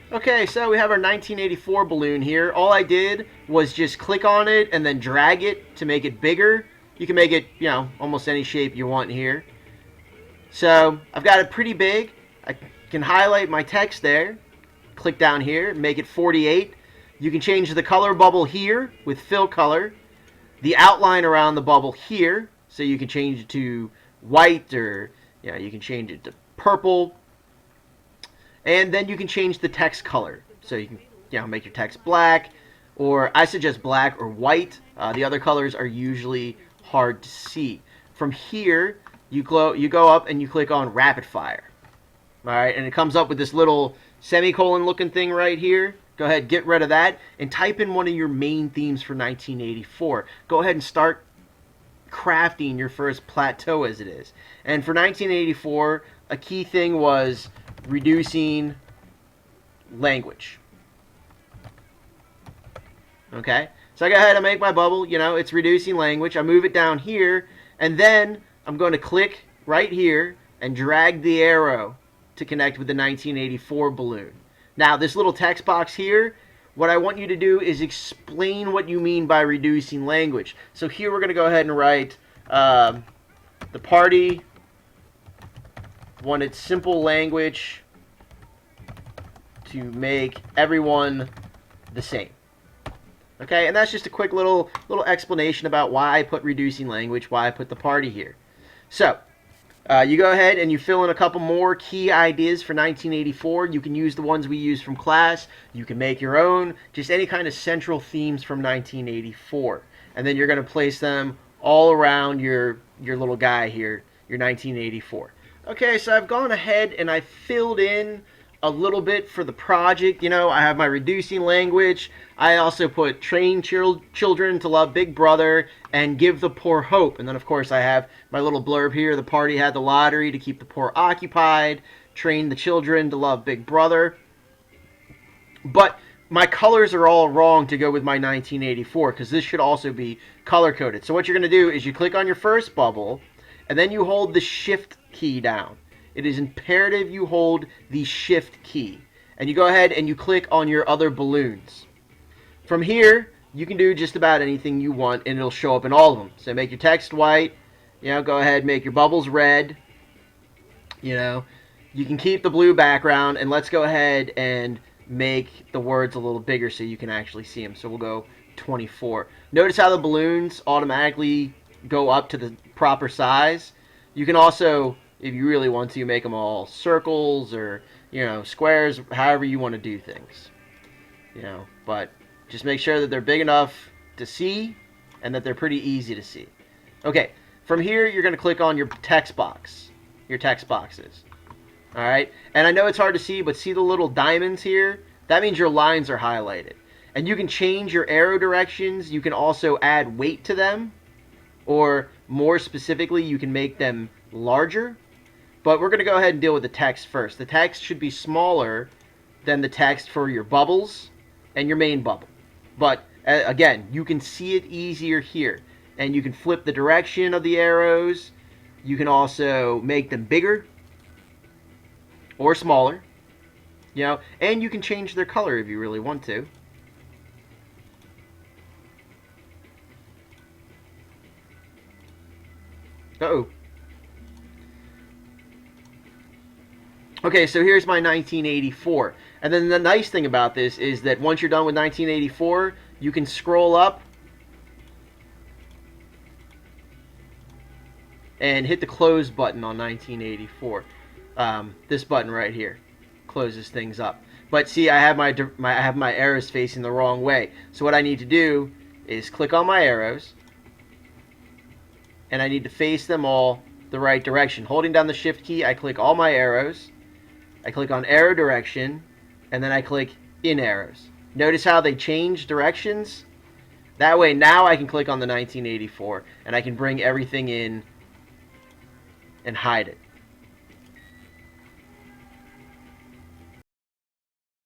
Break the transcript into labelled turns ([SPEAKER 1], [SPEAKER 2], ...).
[SPEAKER 1] Okay, so we have our 1984 balloon here. All I did was just click on it and then drag it to make it bigger. You can make it, almost any shape you want here. So I've got it pretty big. I can highlight my text there. Click down here, make it 48. You can change the color bubble here with fill color. The outline around the bubble here, so you can change it to white, or you can change it to purple. And then you can change the text color. So you can make your text black, or I suggest black or white. The other colors are usually hard to see. From here, you go up and you click on rapid fire. All right, and it comes up with this little semicolon looking thing right here. Go ahead, get rid of that, and type in one of your main themes for 1984. Go ahead and start crafting your first plateau as it is. And for 1984, a key thing was reducing language. Okay, so I go ahead and make my bubble. It's reducing language. I move it down here, and then I'm going to click right here and drag the arrow to connect with the 1984 balloon. Now, this little text box here, what I want you to do is explain what you mean by reducing language. So here we're going to go ahead and write, the party wanted simple language to make everyone the same. Okay, and that's just a quick little explanation about why I put reducing language, why I put the party here. So, you go ahead and you fill in a couple more key ideas for 1984. You can use the ones we use from class. You can make your own, just any kind of central themes from 1984. And then you're going to place them all around your little guy here, your 1984. Okay, so I've gone ahead and I filled in a little bit for the project. I have my reducing language. I also put train children to love Big Brother and give the poor hope. And then, of course, I have my little blurb here. The party had the lottery to keep the poor occupied. Train the children to love Big Brother. But my colors are all wrong to go with my 1984, because this should also be color-coded. So what you're going to do is you click on your first bubble, and then you hold the Shift key down. It is imperative you hold the Shift key. And you go ahead and you click on your other balloons. From here, you can do just about anything you want, and it'll show up in all of them. So make your text white. Go ahead and make your bubbles red. You can keep the blue background, and let's go ahead and make the words a little bigger so you can actually see them. So we'll go 24. Notice how the balloons automatically go up to the proper size. You can also, if you really want to, make them all circles or, squares, however you want to do things. But just make sure that they're big enough to see and that they're pretty easy to see. Okay, from here you're going to click on your text box, your text boxes. All right, and I know it's hard to see, but see the little diamonds here? That means your lines are highlighted. And you can change your arrow directions. You can also add weight to them, or more specifically, you can make them larger. But we're going to go ahead and deal with the text first. The text should be smaller than the text for your bubbles and your main bubble. But again, you can see it easier here. And you can flip the direction of the arrows. You can also make them bigger or smaller. And you can change their color if you really want to. Uh-oh. Okay, so here's my 1984. And then the nice thing about this is that once you're done with 1984, you can scroll up and hit the close button on 1984. This button right here closes things up. But see, I have my arrows facing the wrong way. So what I need to do is click on my arrows, and I need to face them all the right direction. Holding down the Shift key, I click all my arrows. I click on arrow direction, and then I click in arrows. Notice how they change directions? That way now I can click on the 1984, and I can bring everything in and hide it.